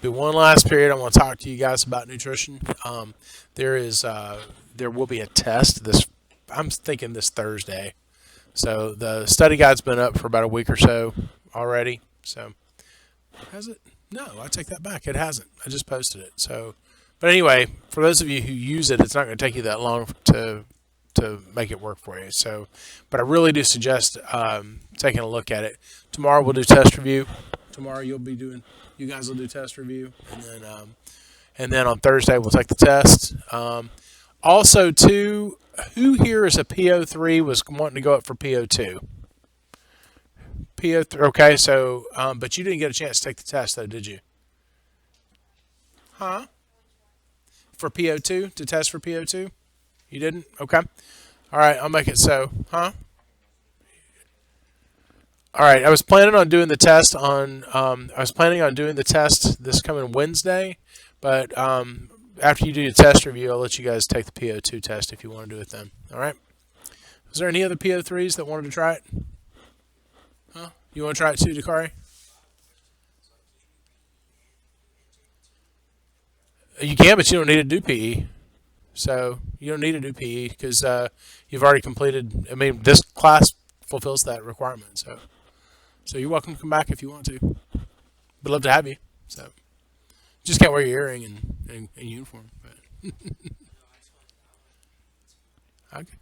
Be one last period. I want to talk to you guys about nutrition. There will be a test this. I'm thinking this Thursday. So the study guide's been up for about a week or so already. So has it? No, I take that back. It hasn't. I just posted it. So, but anyway, for those of you who use it, it's not going to take you that long to make it work for you. So, but I really do suggest taking a look at it. Tomorrow we'll do test review. Tomorrow you guys will do test review, and then on Thursday we'll take the test. Also, too, who here is a PO3 was wanting to go up for PO2? PO3. Okay, so but you didn't get a chance to take the test though, did you? Huh? For PO2 to test for PO2? You didn't? Okay. All right, I'll make it so. Huh? All right, I was planning on doing the test on. I was planning on doing the test this coming Wednesday, but after you do your test review, I'll let you guys take the PO2 test if you want to do it then. All right. Is there any other PO3s that wanted to try it? Huh? You want to try it too, Dakari? You can, but you don't need to do PE. So you don't need to do PE because you've already completed. I mean, this class fulfills that requirement. So you're welcome to come back if you want to. We'd love to have you. So just can't wear your earring and uniform. But okay,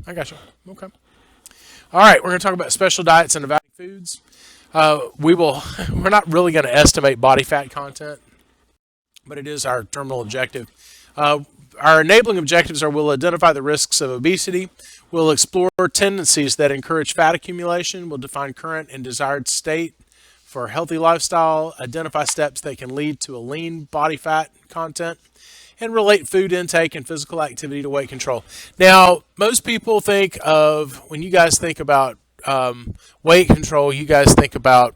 I got you. Okay. All right, we're going to talk about special diets and evaluating foods. We're not really going to estimate body fat content, but it is our terminal objective. Our enabling objectives are: we'll identify the risks of obesity, we'll explore tendencies that encourage fat accumulation, we'll define current and desired state for a healthy lifestyle, identify steps that can lead to a lean body fat content, and relate food intake and physical activity to weight control. Now, most people think of, when you guys think about weight control, you guys think about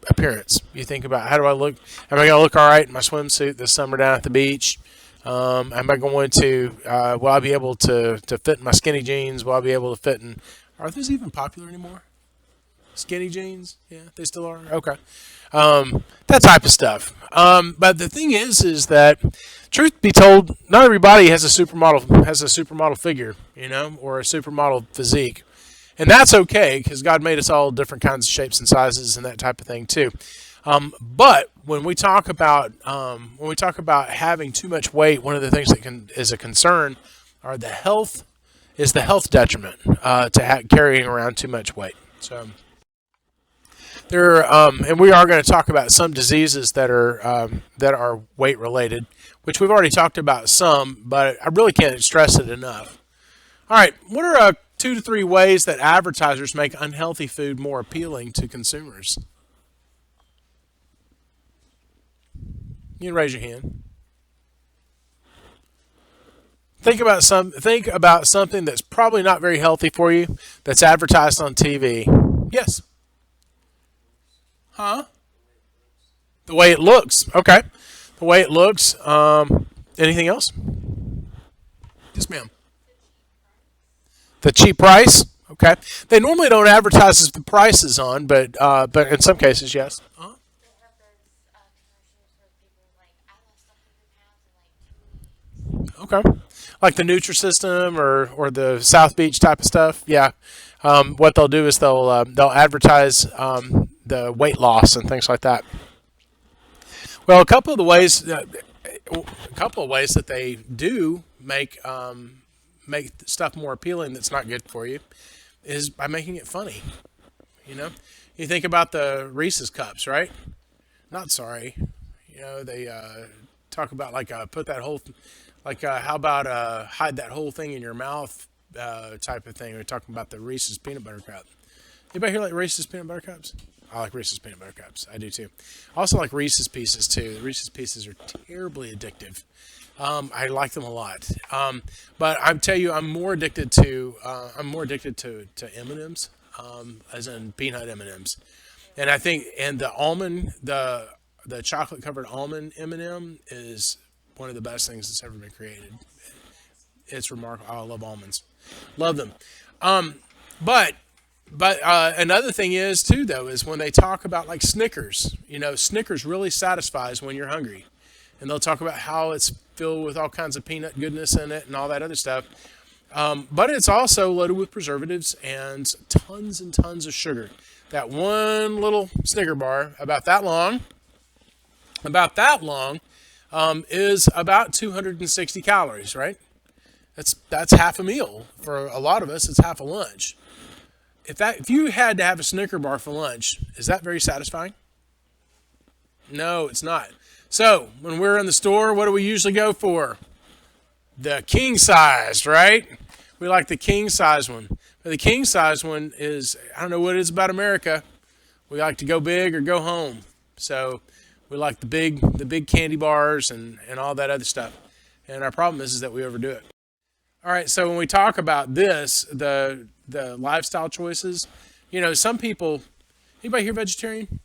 appearance. You think about, how do I look? Am I going to look all right in my swimsuit this summer down at the beach? Am I going to, will I be able to fit in my skinny jeans? Will I be able to fit in, are those even popular anymore? Skinny jeans? Yeah, they still are? Okay. That type of stuff. But the thing is that, truth be told, not everybody has a supermodel figure, or a supermodel physique. And that's okay, because God made us all different kinds of shapes and sizes and that type of thing too. But when we talk about having too much weight, one of the things that is a concern are the health detriment to carrying around too much weight. So and we are going to talk about some diseases that are weight related, which we've already talked about some, but I really can't stress it enough. All right, what are 2 to 3 ways that advertisers make unhealthy food more appealing to consumers? You can raise your hand. Think about something that's probably not very healthy for you that's advertised on TV. Yes. Huh? The way it looks. Okay. The way it looks. Anything else? Yes, ma'am. The cheap price. Okay. They normally don't advertise the prices on, but in some cases, yes. Uh-huh. Okay. Like the Nutrisystem or the South Beach type of stuff. Yeah. What they'll do is they'll advertise the weight loss and things like that. Well, a couple of ways that they do make stuff more appealing that's not good for you is by making it funny. You think about the Reese's cups, right? Not sorry. They talk about like put that whole how about hide that whole thing in your mouth type of thing. We're talking about the Reese's peanut butter cup. Anybody here like Reese's peanut butter cups? I like Reese's peanut butter cups. I do too. I also like Reese's Pieces too. The Reese's Pieces are terribly addictive. I like them a lot. But I tell you, I'm more addicted to M&Ms, as in peanut M&Ms. And I think the chocolate covered almond M&M is one of the best things that's ever been created. It's remarkable. I love almonds. Love them. But But another thing is too, though, is when they talk about like Snickers. Snickers really satisfies when you're hungry, and they'll talk about how it's filled with all kinds of peanut goodness in it and all that other stuff. But it's also loaded with preservatives and tons of sugar. That one little Snicker bar, is about 260 calories, right? That's half a meal. For a lot of us, it's half a lunch. If you had to have a Snicker bar for lunch, is that very satisfying? No, it's not. So when we're in the store, what do we usually go for? The king size, right? We like the king size one. But the king size one is, I don't know what it is about America. We like to go big or go home. So we like the big candy bars and all that other stuff. And our problem is that we overdo it. All right, so when we talk about this, the lifestyle choices, some people, anybody here vegetarian?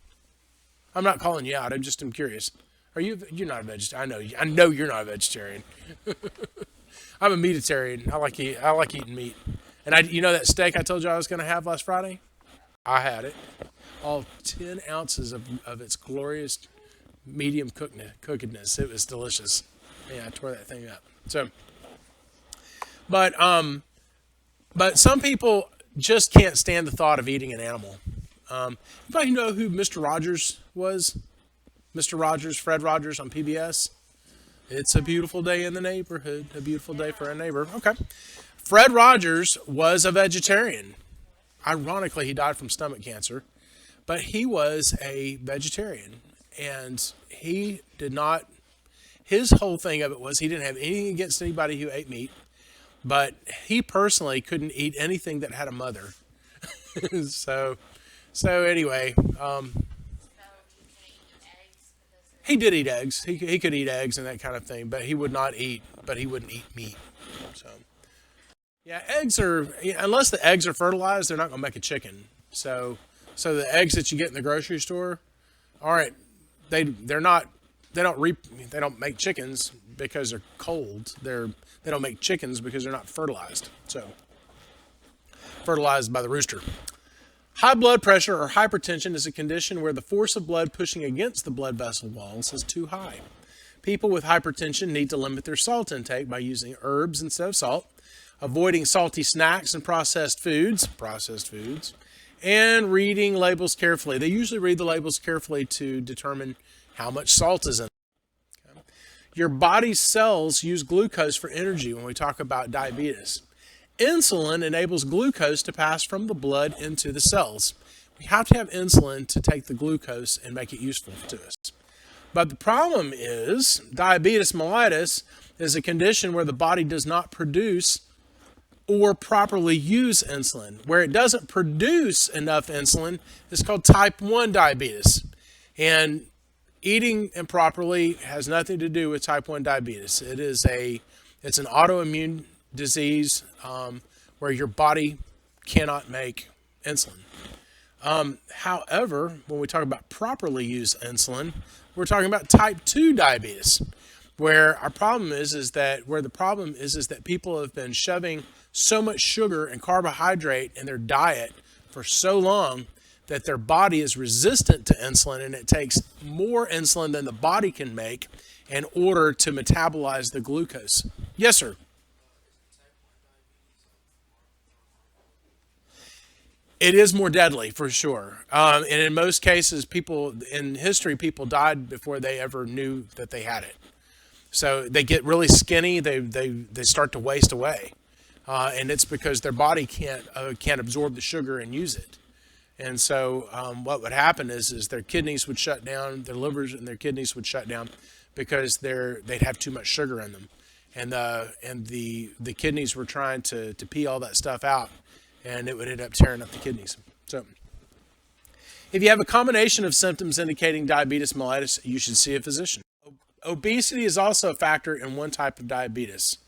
I'm not calling you out. I'm curious. You're not a vegetarian. I know you're not a vegetarian. I'm a meatitarian. I like eating meat. And that steak I told you I was going to have last Friday? I had it. All 10 ounces of its glorious medium cookedness. It was delicious. Yeah, I tore that thing up. So, but some people just can't stand the thought of eating an animal. Anybody know who Mr. Rogers was? Mr. Rogers, Fred Rogers on PBS. It's a beautiful day in the neighborhood. A beautiful day for a neighbor. Okay. Fred Rogers was a vegetarian. Ironically, he died from stomach cancer, but he was a vegetarian, and he did not. His whole thing of it was he didn't have anything against anybody who ate meat, but he personally couldn't eat anything that had a mother. so anyway, he did eat eggs. He could eat eggs and that kind of thing, but he wouldn't eat meat. So. Yeah, unless the eggs are fertilized, they're not going to make a chicken. So the eggs that you get in the grocery store, all right, they don't make chickens because they're cold. They don't make chickens because they're not fertilized. So fertilized by the rooster. High blood pressure or hypertension is a condition where the force of blood pushing against the blood vessel walls is too high. People with hypertension need to limit their salt intake by using herbs instead of salt, avoiding salty snacks and processed foods, and reading labels carefully. They usually read the labels carefully to determine how much salt is in it. Okay. Your body's cells use glucose for energy when we talk about diabetes. Insulin enables glucose to pass from the blood into the cells. We have to have insulin to take the glucose and make it useful to us. But the problem is diabetes mellitus is a condition where the body does not produce or properly use insulin. Where it doesn't produce enough insulin is called type 1 diabetes. And eating improperly has nothing to do with type 1 diabetes. It's an autoimmune disease where your body cannot make insulin. However, when we talk about properly used insulin, we're talking about type 2 diabetes, where our problem is that people have been shoving so much sugar and carbohydrate in their diet for so long that their body is resistant to insulin, and it takes more insulin than the body can make in order to metabolize the glucose. Yes, sir. It is more deadly for sure. And in most cases, people died before they ever knew that they had it. So they get really skinny. They start to waste away. And it's because their body can't absorb the sugar and use it. And so what would happen is their kidneys would shut down, their livers and their kidneys would shut down because they'd have too much sugar in them. And the kidneys were trying to pee all that stuff out, and it would end up tearing up the kidneys. So if you have a combination of symptoms indicating diabetes mellitus, you should see a physician. Obesity is also a factor in one type of diabetes.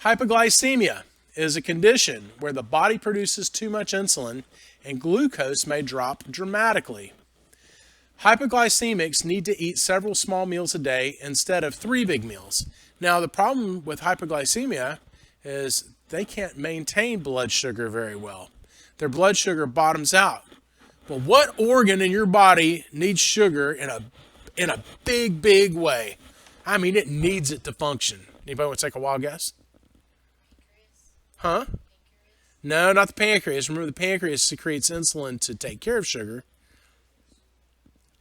Hypoglycemia is a condition where the body produces too much insulin and glucose may drop dramatically. Hypoglycemics need to eat several small meals a day instead of 3 big meals. Now, the problem with hypoglycemia is they can't maintain blood sugar very well. Their blood sugar bottoms out. But what organ in your body needs sugar in a big, big way? I mean, it needs it to function. Anybody want to take a wild guess? Huh? No, not the pancreas. Remember, the pancreas secretes insulin to take care of sugar.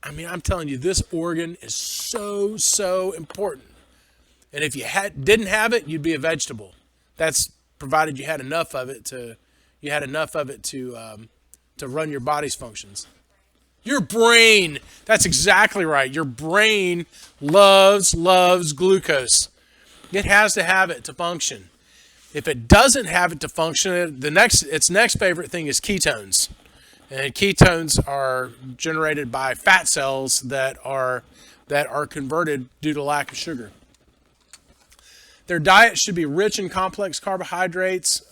I mean, I'm telling you, this organ is so, so important. And if you didn't have it, you'd be a vegetable. That's provided you had enough of it to run your body's functions. Your brain. That's exactly right. Your brain loves glucose. It has to have it to function. If it doesn't have it to function, its next favorite thing is ketones. And ketones are generated by fat cells that are converted due to lack of sugar. Their diet should be rich in complex carbohydrates.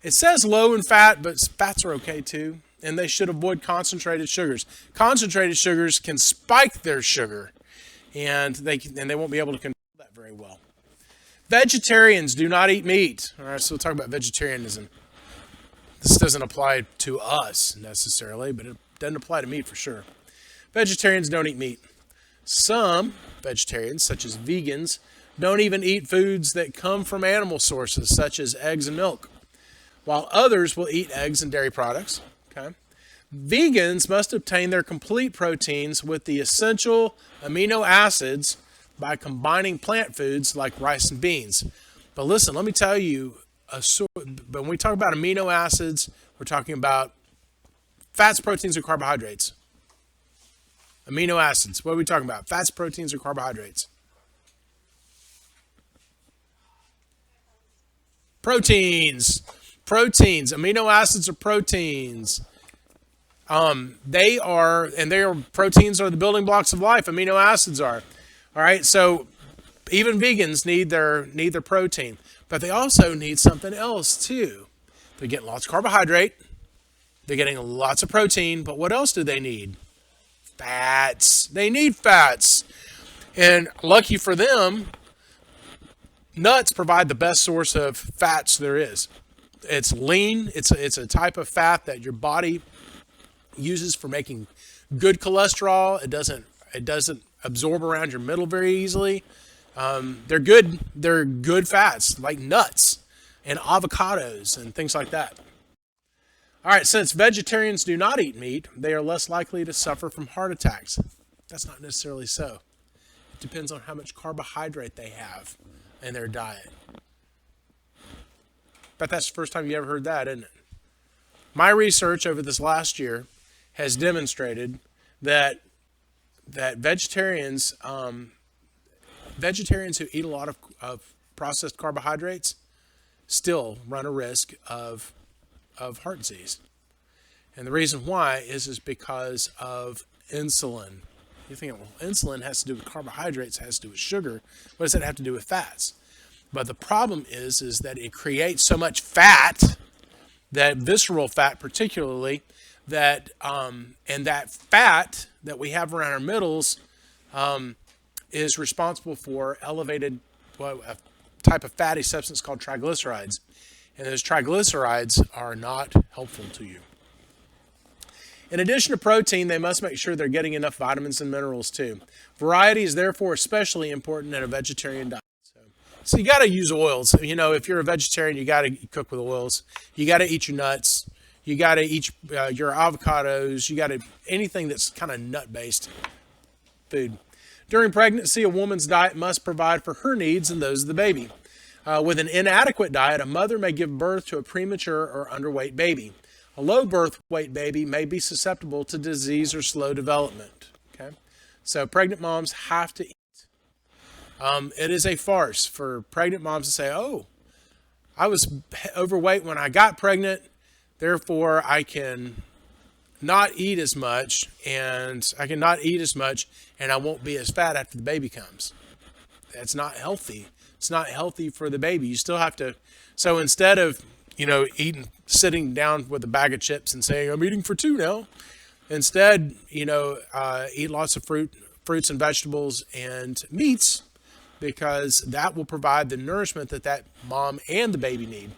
It says low in fat, but fats are okay too. And they should avoid concentrated sugars. Concentrated sugars can spike their sugar, and they won't be able to control that very well. Vegetarians do not eat meat. All right, so we'll talk about vegetarianism. This doesn't apply to us necessarily, but it doesn't apply to meat for sure. Vegetarians don't eat meat. Some vegetarians, such as vegans, don't even eat foods that come from animal sources, such as eggs and milk, while others will eat eggs and dairy products. Okay. Vegans must obtain their complete proteins with the essential amino acids by combining plant foods like rice and beans. But listen, let me tell you, when we talk about amino acids, we're talking about fats, proteins, or carbohydrates. Amino acids. What are we talking about? Fats, proteins, or carbohydrates? Proteins. Proteins. Amino acids are proteins. Proteins are the building blocks of life. Amino acids are. All right. So even vegans need their protein, but they also need something else too. They're getting lots of carbohydrate. They're getting lots of protein, but what else do they need? Fats. They need fats. And lucky for them, nuts provide the best source of fats there is. It's lean. It's a type of fat that your body uses for making good cholesterol. It doesn't absorb around your middle very easily. They're good fats like nuts and avocados and things like that. All right, since vegetarians do not eat meat, they are less likely to suffer from heart attacks. That's not necessarily so. It depends on how much carbohydrate they have in their diet. But that's the first time you ever heard that, isn't it? My research over this last year has demonstrated that vegetarians who eat a lot of processed carbohydrates still run a risk of heart disease. And the reason why is because of insulin. You think, well, insulin has to do with carbohydrates, has to do with sugar. What does that have to do with fats? But the problem is that it creates so much fat, that visceral fat particularly, that and that fat that we have around our middles is responsible for elevated a type of fatty substance called triglycerides. And those triglycerides are not helpful to you. In addition to protein, they must make sure they're getting enough vitamins and minerals too. Variety is therefore especially important in a vegetarian diet. So you got to use oils. You know, if you're a vegetarian, you got to cook with oils. You got to eat your nuts. You got to eat your avocados. You got to anything that's kind of nut-based food. During pregnancy, a woman's diet must provide for her needs and those of the baby. With an inadequate diet, a mother may give birth to a premature or underweight baby. A low birth weight baby may be susceptible to disease or slow development. Okay, so pregnant moms have to eat. It is a farce for pregnant moms to say, "Oh, I was overweight when I got pregnant, therefore I can not eat as much, and I won't be as fat after the baby comes." That's not healthy. It's not healthy for the baby. You still have to. So instead of sitting down with a bag of chips and saying, "I'm eating for two now," instead, eat lots of fruits and vegetables and meats because that will provide the nourishment that mom and the baby need.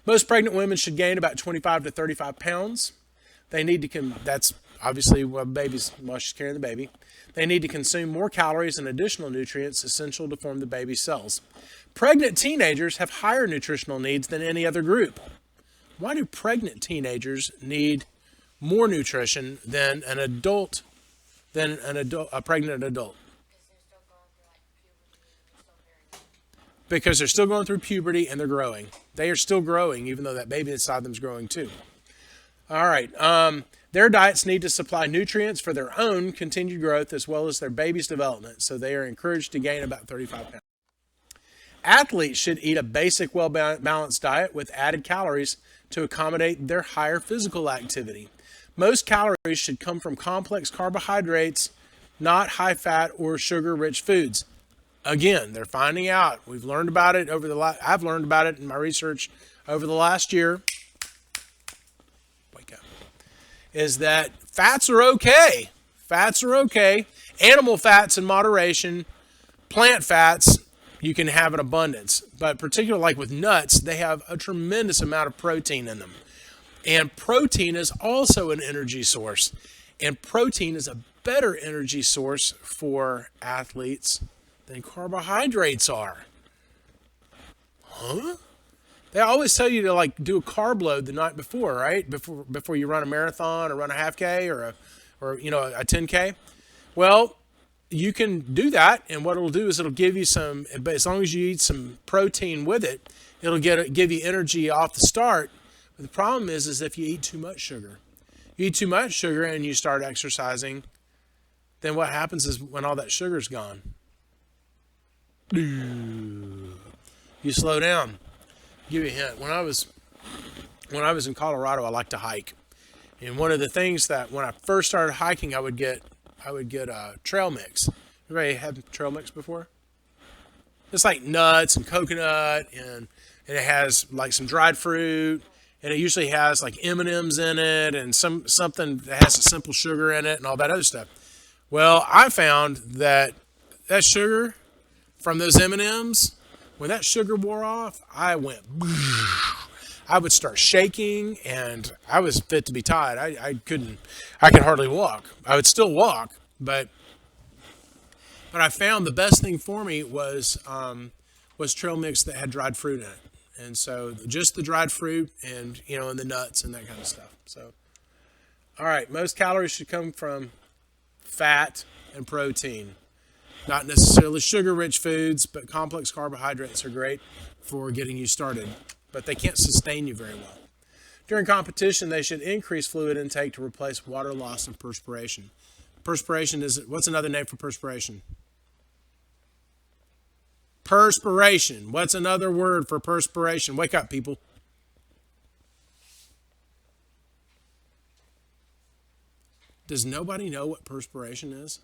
Most pregnant women should gain about 25 to 35 pounds. They need to, that's obviously while she's carrying the baby. They need to consume more calories and additional nutrients essential to form the baby's cells. Pregnant teenagers have higher nutritional needs than any other group. Why do pregnant teenagers need more nutrition than a pregnant adult? Because they're still going through puberty and they're growing. They are still growing, even though that baby inside them is growing too. All right. Their diets need to supply nutrients for their own continued growth as well as their baby's development, so they are encouraged to gain about 35 pounds. Athletes should eat a basic, well-balanced diet with added calories to accommodate their higher physical activity. Most calories should come from complex carbohydrates, not high-fat or sugar-rich foods. Again, they're finding out. We've learned about it I've learned about it in my research over the last year. Wake up. Is that fats are okay. Fats are okay. Animal fats in moderation. Plant fats, you can have in abundance. But particularly like with nuts, they have a tremendous amount of protein in them. And protein is also an energy source. And protein is a better energy source for athletes than carbohydrates are. Huh? They always tell you to like do a carb load the night before, right? Before you run a marathon or run a half K or a 10K. Well, you can do that, and what it'll do is it'll give you some, but as long as you eat some protein with it, it'll give you energy off the start. But the problem is if you eat too much sugar. You eat too much sugar and you start exercising, then what happens is when all that sugar's gone, you slow down. I'll give you a hint. When I was in Colorado, I liked to hike, and one of the things that when I first started hiking, I would get trail mix. Everybody had trail mix before? It's like nuts and coconut, and it has like some dried fruit, and it usually has like M&Ms in it, and something that has a simple sugar in it, and all that other stuff. Well, I found that sugar from those M&Ms, when that sugar wore off, I would start shaking, and I was fit to be tied. I could hardly walk. I would still walk, but I found the best thing for me was trail mix that had dried fruit in it, and so just the dried fruit and and the nuts and that kind of stuff. So, all right, most calories should come from fat and protein. Not necessarily sugar-rich foods, but complex carbohydrates are great for getting you started, but they can't sustain you very well. During competition, they should increase fluid intake to replace water loss and perspiration. Perspiration what's another name for perspiration? Perspiration. What's another word for perspiration? Wake up, people. Does nobody know what perspiration is?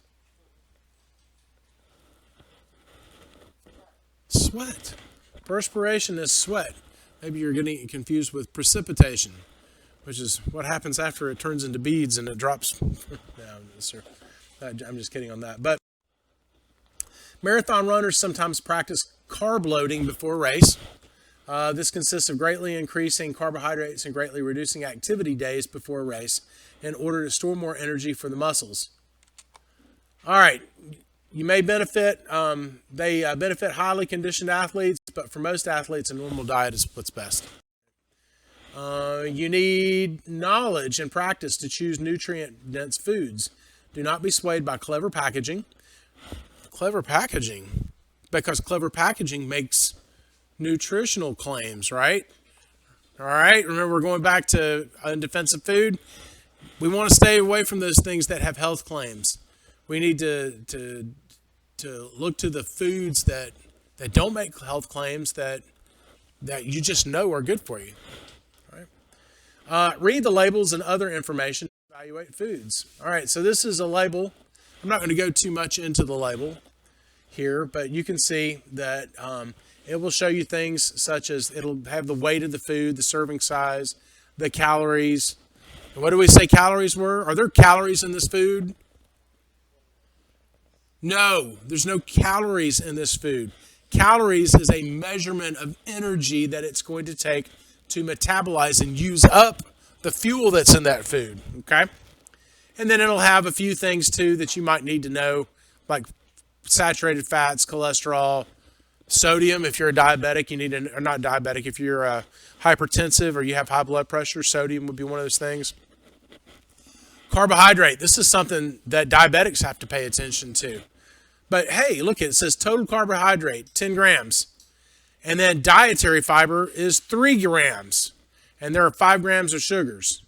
Sweat. Perspiration is sweat. Maybe you're getting confused with precipitation, which is what happens after it turns into beads and it drops. No, sir. I'm just kidding on that. But marathon runners sometimes practice carb loading before a race. This consists of greatly increasing carbohydrates and greatly reducing activity days before a race in order to store more energy for the muscles. All right. You may benefit, they benefit highly conditioned athletes, but for most athletes, a normal diet is what's best. You need knowledge and practice to choose nutrient-dense foods. Do not be swayed by clever packaging. Clever packaging, because clever packaging makes nutritional claims, right? All right, remember we're going back to undefensive food. We want to stay away from those things that have health claims. We need to look to the foods that don't make health claims that you just know are good for you. All right. Read the labels and other information to evaluate foods. All right, so this is a label. I'm not going to go too much into the label here, but you can see that it will show you things such as it'll have the weight of the food, the serving size, the calories. And what do we say calories were? Are there calories in this food? No, there's no calories in this food. Calories is a measurement of energy that it's going to take to metabolize and use up the fuel that's in that food. Okay? And then it'll have a few things too that you might need to know, like saturated fats, cholesterol, sodium. If you're a diabetic, you need to, or not diabetic, if you're hypertensive or you have high blood pressure, sodium would be one of those things. Carbohydrate. This is something that diabetics have to pay attention to. But hey, look, it says total carbohydrate, 10 grams. And then dietary fiber is 3 grams. And there are 5 grams of sugars.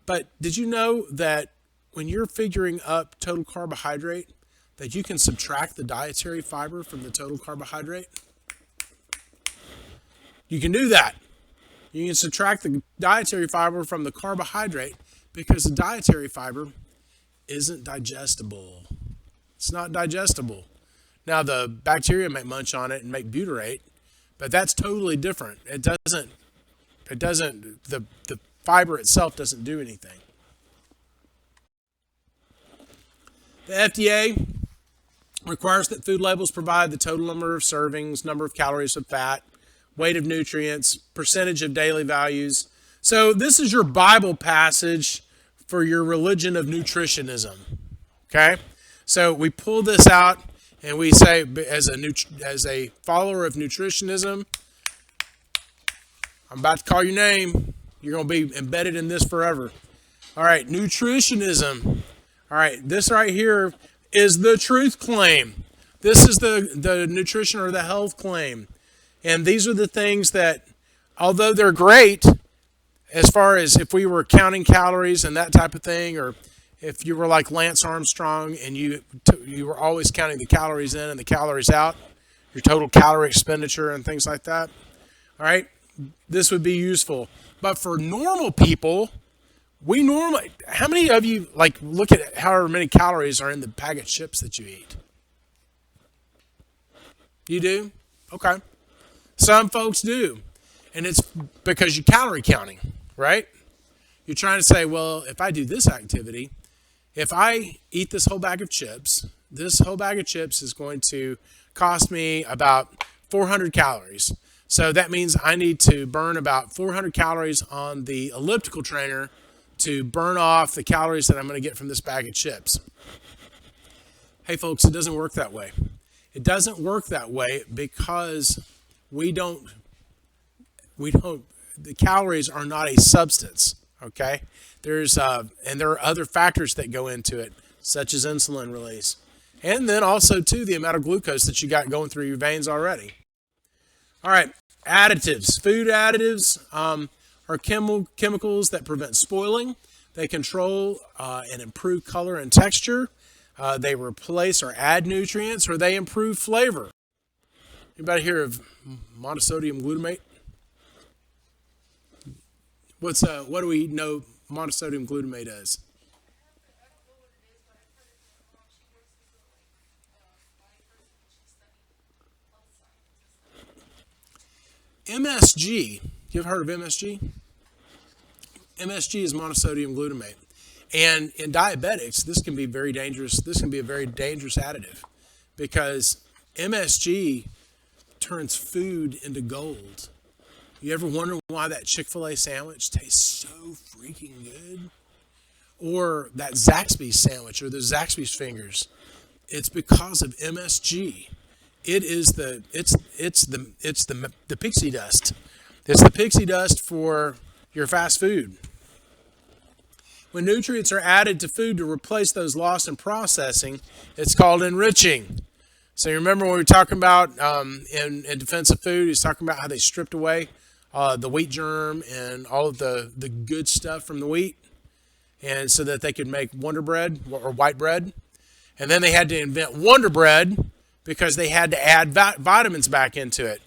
But did you know that when you're figuring up total carbohydrate, that you can subtract the dietary fiber from the total carbohydrate? You can do that. You can subtract the dietary fiber from the carbohydrate because the dietary fiber isn't digestible. It's not digestible. Now, the bacteria may munch on it and make butyrate, but that's totally different. The fiber itself doesn't do anything. The FDA requires that food labels provide the total number of servings, number of calories of fat, weight of nutrients, percentage of daily values. So this is your Bible passage for your religion of nutritionism. Okay? So we pull this out and we say, as a follower of nutritionism, I'm about to call your name. You're going to be embedded in this forever. All right, nutritionism. All right, this right here is the truth claim. This is the nutrition or the health claim. And these are the things that, although they're great, as far as if we were counting calories and that type of thing, or if you were like Lance Armstrong and you were always counting the calories in and the calories out, your total calorie expenditure and things like that, all right, this would be useful. But for normal people, how many of you like look at however many calories are in the bag of chips that you eat? You do? Okay. Some folks do. And it's because you're calorie counting, right? You're trying to say, well, if I do this activity, if I eat this whole bag of chips, this whole bag of chips is going to cost me about 400 calories. So that means I need to burn about 400 calories on the elliptical trainer to burn off the calories that I'm going to get from this bag of chips. Hey folks, it doesn't work that way. It doesn't work that way because the calories are not a substance, okay? And there are other factors that go into it, such as insulin release. And then also, too, the amount of glucose that you got going through your veins already. All right, additives. Food additives are chemicals that prevent spoiling. They control and improve color and texture. They replace or add nutrients, or they improve flavor. Anybody hear of monosodium glutamate? What do we know monosodium glutamate is? MSG. You've heard of MSG? MSG is monosodium glutamate. And in diabetics, this can be very dangerous. This can be a very dangerous additive because MSG turns food into gold. You ever wonder why that Chick-fil-A sandwich tastes so freaking good? Or that Zaxby's sandwich or the Zaxby's fingers? It's because of MSG. It's the pixie dust. It's the pixie dust for your fast food. When nutrients are added to food to replace those lost in processing, it's called enriching. So you remember when we were talking about in defense of food, he's talking about how they stripped away the wheat germ and all of the good stuff from the wheat, and so that they could make Wonder Bread or white bread. And then they had to invent Wonder Bread because they had to add vitamins back into it.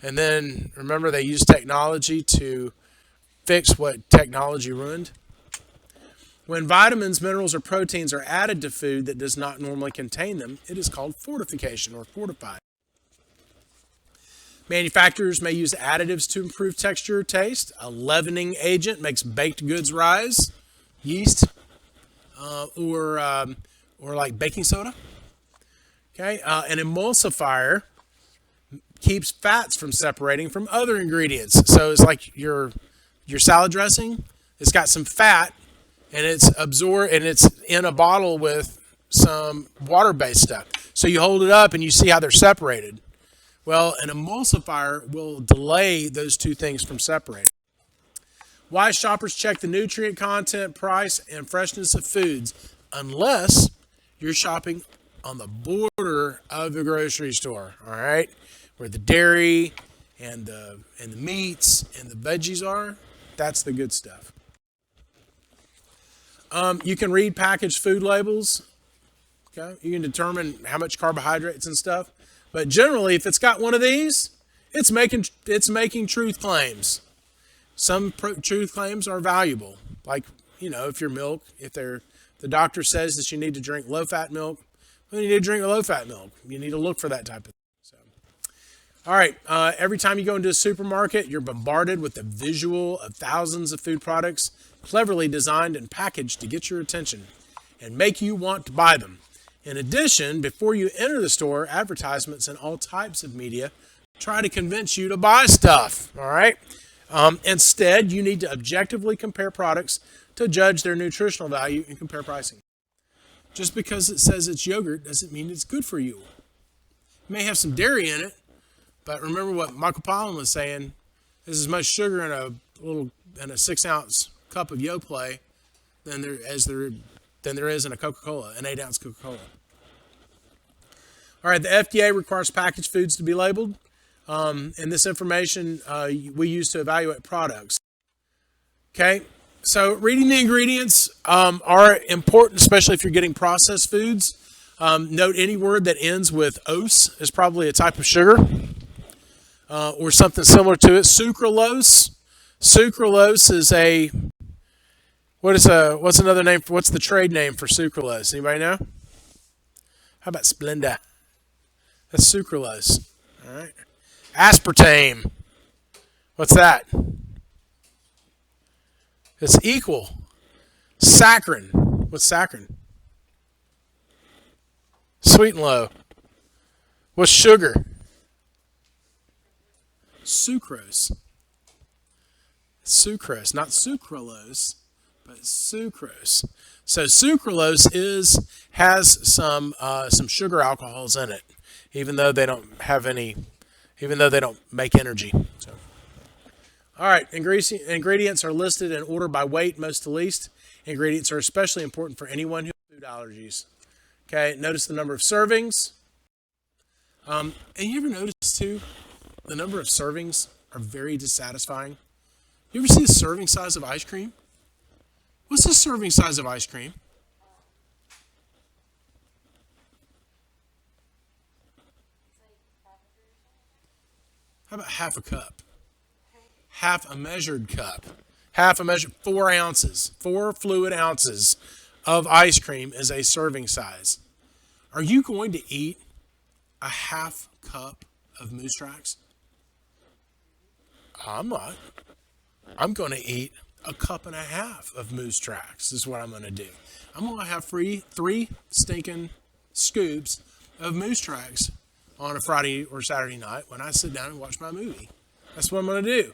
And then, remember, they used technology to fix what technology ruined. When vitamins, minerals, or proteins are added to food that does not normally contain them, it is called fortification or fortified. Manufacturers may use additives to improve texture or taste. A leavening agent makes baked goods rise, yeast, or like baking soda. Okay, an emulsifier keeps fats from separating from other ingredients. So it's like your salad dressing. It's got some fat, and it's absorbed, and it's in a bottle with some water-based stuff. So you hold it up, and you see how they're separated. Well, an emulsifier will delay those two things from separating. Why shoppers check the nutrient content, price, and freshness of foods unless you're shopping on the border of the grocery store, all right? Where the dairy and the meats and the veggies are, that's the good stuff. You can read packaged food labels. Okay, you can determine how much carbohydrates and stuff. But generally, if it's got one of these, it's making truth claims. Some truth claims are valuable, like if your milk, the doctor says that you need to drink low-fat milk, well, you need to drink low-fat milk. You need to look for that type of thing. So, all right, every time you go into a supermarket, you're bombarded with the visual of thousands of food products, cleverly designed and packaged to get your attention and make you want to buy them. In addition, before you enter the store, advertisements and all types of media try to convince you to buy stuff, all right? Instead, you need to objectively compare products to judge their nutritional value and compare pricing. Just because it says it's yogurt doesn't mean it's good for you. It may have some dairy in it, but remember what Michael Pollan was saying, there's as much sugar in a 6-ounce cup of Yoplait than there is in a Coca-Cola, an 8-ounce Coca-Cola. All right, the FDA requires packaged foods to be labeled, and this information we use to evaluate products. Okay, so reading the ingredients are important, especially if you're getting processed foods. Note any word that ends with ose is probably a type of sugar or something similar to it. Sucralose. Sucralose is what's the trade name for sucralose? Anybody know? How about Splenda? That's sucralose. All right. Aspartame. What's that? It's equal. Saccharin. What's saccharin? Sweet and low. What's sugar? Sucrose. Sucrose, not sucralose, but sucrose. So sucralose has some sugar alcohols in it, even though they don't make energy. So, all right, ingredients are listed in order by weight, most to least. Ingredients are especially important for anyone who has food allergies. Okay, notice the number of servings. And you ever notice too, the number of servings are very dissatisfying. You ever see the serving size of ice cream? What's the serving size of ice cream? How about half a cup? Half a measured cup. 4 ounces. 4 fluid ounces of ice cream is a serving size. Are you going to eat a half cup of Moose Tracks? I'm not. I'm going to eat a cup and a half of Moose Tracks is what I'm going to do. I'm going to have 3 stinking scoops of Moose Tracks on a Friday or Saturday night when I sit down and watch my movie. That's what I'm going to do.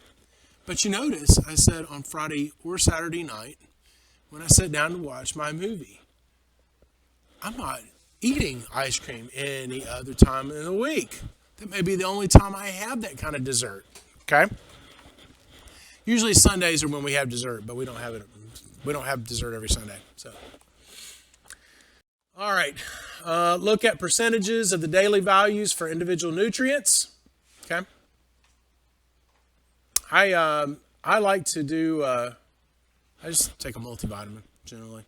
But you notice I said on Friday or Saturday night when I sit down to watch my movie. I'm not eating ice cream any other time in the week. That may be the only time I have that kind of dessert. Okay? Usually Sundays are when we have dessert, but we don't have it. We don't have dessert every Sunday. So, all right. Look at percentages of the daily values for individual nutrients. Okay. I like to do. I just take a multivitamin generally,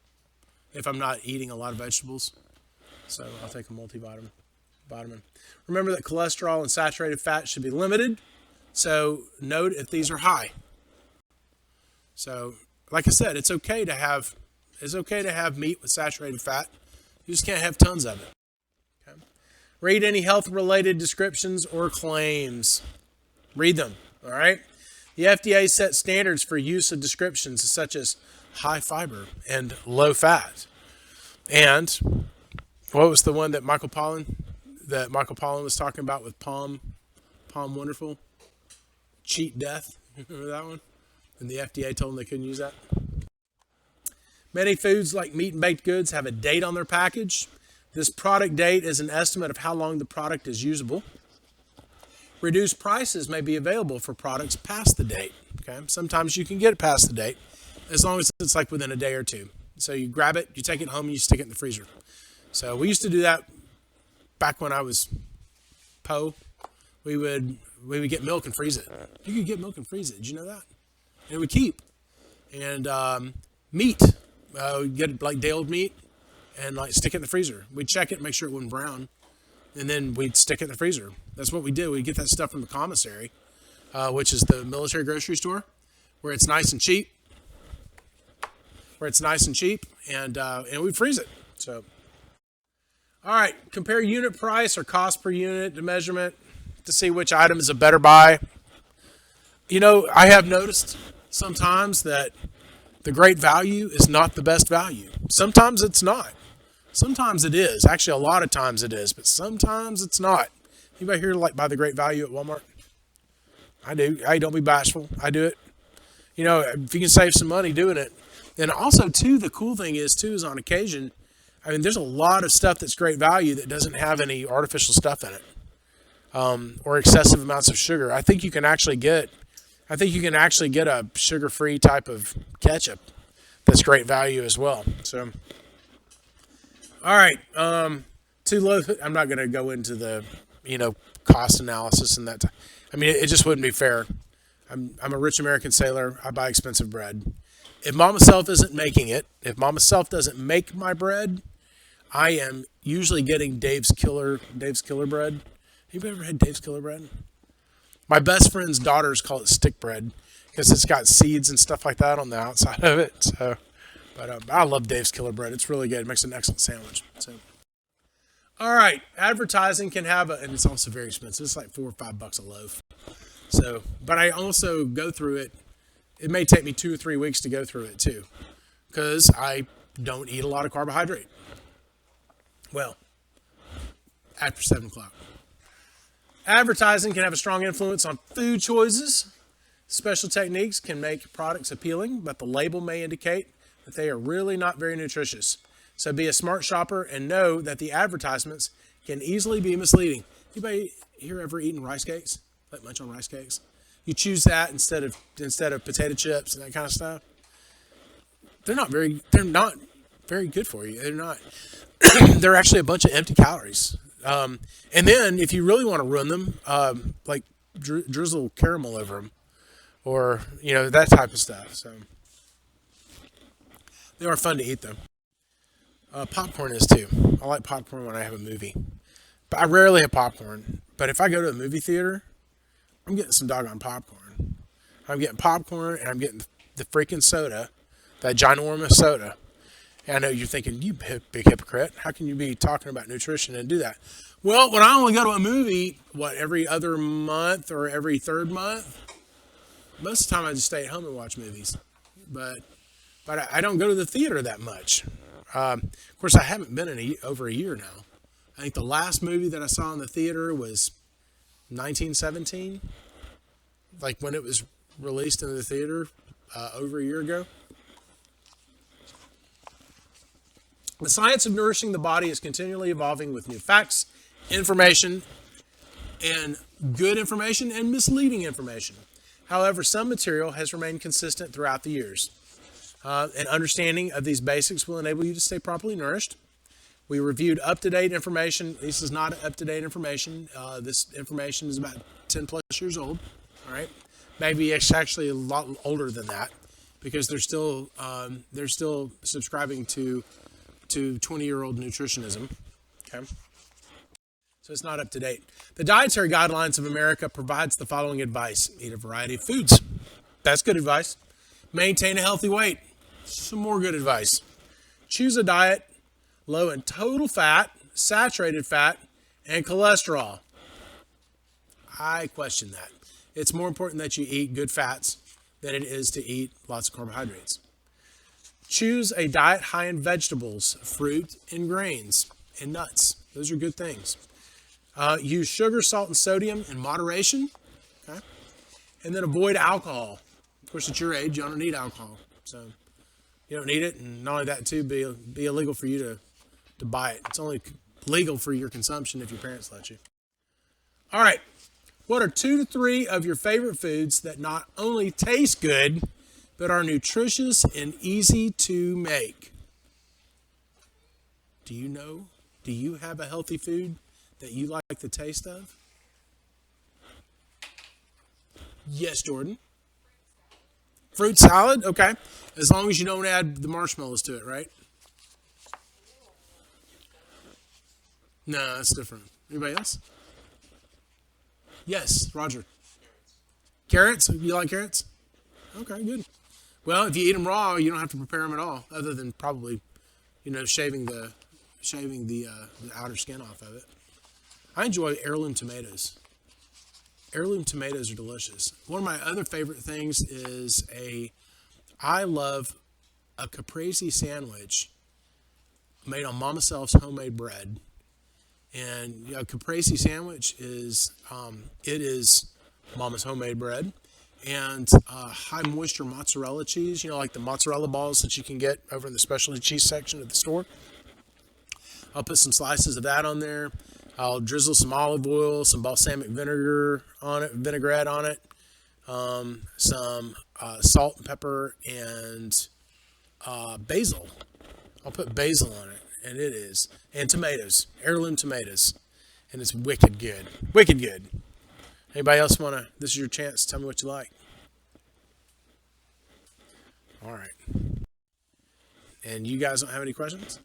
if I'm not eating a lot of vegetables. So I'll take a multivitamin. Remember that cholesterol and saturated fat should be limited. So note if these are high. So, like I said, it's okay to have meat with saturated fat. You just can't have tons of it. Okay? Read any health-related descriptions or claims. Read them. All right. The FDA set standards for use of descriptions such as high fiber and low fat. And what was the one that Michael Pollan that Michael Pollan was talking about with Palm Wonderful? Cheat Death. Remember that one? And the FDA told them they couldn't use that. Many foods like meat and baked goods have a date on their package. This product date is an estimate of how long the product is usable. Reduced prices may be available for products past the date. Okay, sometimes you can get it past the date, as long as it's like within a day or two. So you grab it, you take it home, and you stick it in the freezer. So we used to do that back when I was we would get milk and freeze it. You could get milk and freeze it. Did you know that? And it would keep. And meat, we'd get like day-old meat and like stick it in the freezer. We'd check it, make sure it wasn't brown, and then we'd stick it in the freezer. That's what we do. We'd get that stuff from the commissary, which is the military grocery store, where it's nice and cheap. And we'd freeze it. So, all right, compare unit price or cost per unit to measurement to see which item is a better buy. You know, I have noticed sometimes that the great value is not the best value. Sometimes it's not. Sometimes it is. Actually, a lot of times it is, but sometimes it's not. Anybody here like buy the great value at Walmart? I do. Hey, don't be bashful. I do it. You know, if you can save some money doing it. And also, too, the cool thing is on occasion, I mean, there's a lot of stuff that's great value that doesn't have any artificial stuff in it, or excessive amounts of sugar. I think you can actually get a sugar-free type of ketchup that's great value as well. So, all right, too low. I'm not going to go into the, cost analysis and that. I mean, it just wouldn't be fair. I'm a rich American sailor. I buy expensive bread. If Mama Self isn't making it, if Mama Self doesn't make my bread, I am usually getting Dave's Killer bread. Have you ever had Dave's Killer bread? My best friend's daughters call it stick bread because it's got seeds and stuff like that on the outside of it. So, but I love Dave's Killer bread. It's really good. It makes an excellent sandwich. So, all right, advertising can have and it's also very expensive. It's like $4 or $5 a loaf. So, but I also go through it. It may take me 2 or 3 weeks to go through it too, because I don't eat a lot of carbohydrate. Well, after 7 o'clock. Advertising can have a strong influence on food choices. Special techniques can make products appealing, but the label may indicate that they are really not very nutritious. So be a smart shopper and know that the advertisements can easily be misleading. Anybody here ever eaten rice cakes? Like munch on rice cakes? You choose that instead of potato chips and that kind of stuff. They're not very good for you. They're not. They're actually a bunch of empty calories. And then if you really want to ruin them, like drizzle caramel over them, or that type of stuff. So they are fun to eat though. Popcorn is too. I like popcorn when I have a movie, but I rarely have popcorn. But if I go to a movie theater, I'm getting some doggone popcorn. I'm getting popcorn and I'm getting the freaking soda, that ginormous soda. And I know you're thinking, you big hypocrite. How can you be talking about nutrition and do that? Well, when I only go to a movie, every other month or every third month, most of the time I just stay at home and watch movies. But I don't go to the theater that much. Of course, I haven't been in over a year now. I think the last movie that I saw in the theater was 1917, like when it was released in the theater over a year ago. The science of nourishing the body is continually evolving with new facts, information, and good information and misleading information. However, some material has remained consistent throughout the years. An understanding of these basics will enable you to stay properly nourished. We reviewed up-to-date information. This is not up-to-date information. This information is about 10 plus years old. All right, maybe it's actually a lot older than that, because they're still subscribing to 20-year-old nutritionism. Okay, so it's not up to date. The Dietary Guidelines of America provides the following advice: eat a variety of foods. That's good advice. Maintain a healthy weight. Some more good advice. Choose a diet low in total fat, saturated fat, and cholesterol. I question that. It's more important that you eat good fats than it is to eat lots of carbohydrates. Choose a diet high in vegetables, fruit, and grains, and nuts. Those are good things. Use sugar, salt, and sodium in moderation. Okay? And then avoid alcohol. Of course, at your age, you don't need alcohol. So you don't need it. And not only that, too, be illegal for you to buy it. It's only legal for your consumption if your parents let you. All right. What are 2 to 3 of your favorite foods that not only taste good, but are nutritious and easy to make? Do you know? Do you have a healthy food that you like the taste of? Yes, Jordan. Fruit salad? Okay. As long as you don't add the marshmallows to it, right? No, that's different. Anybody else? Yes, Roger. Carrots? You like carrots? Okay, good. Well, if you eat them raw, you don't have to prepare them at all, other than probably, shaving the outer skin off of it. I enjoy heirloom tomatoes. Heirloom tomatoes are delicious. One of my other favorite things is I love a caprese sandwich made on Mama Self's homemade bread. And caprese sandwich is it is Mama's homemade bread and high moisture mozzarella cheese. Like the mozzarella balls that you can get over in the specialty cheese section at the store. I'll put some slices of that on there. I'll drizzle some olive oil, some balsamic vinegar on it, vinaigrette on it, some salt and pepper, and basil. I'll put basil on it, and tomatoes, heirloom tomatoes, and it's wicked good. Wicked good. Anybody else this is your chance. Tell me what you like. All right. And you guys don't have any questions?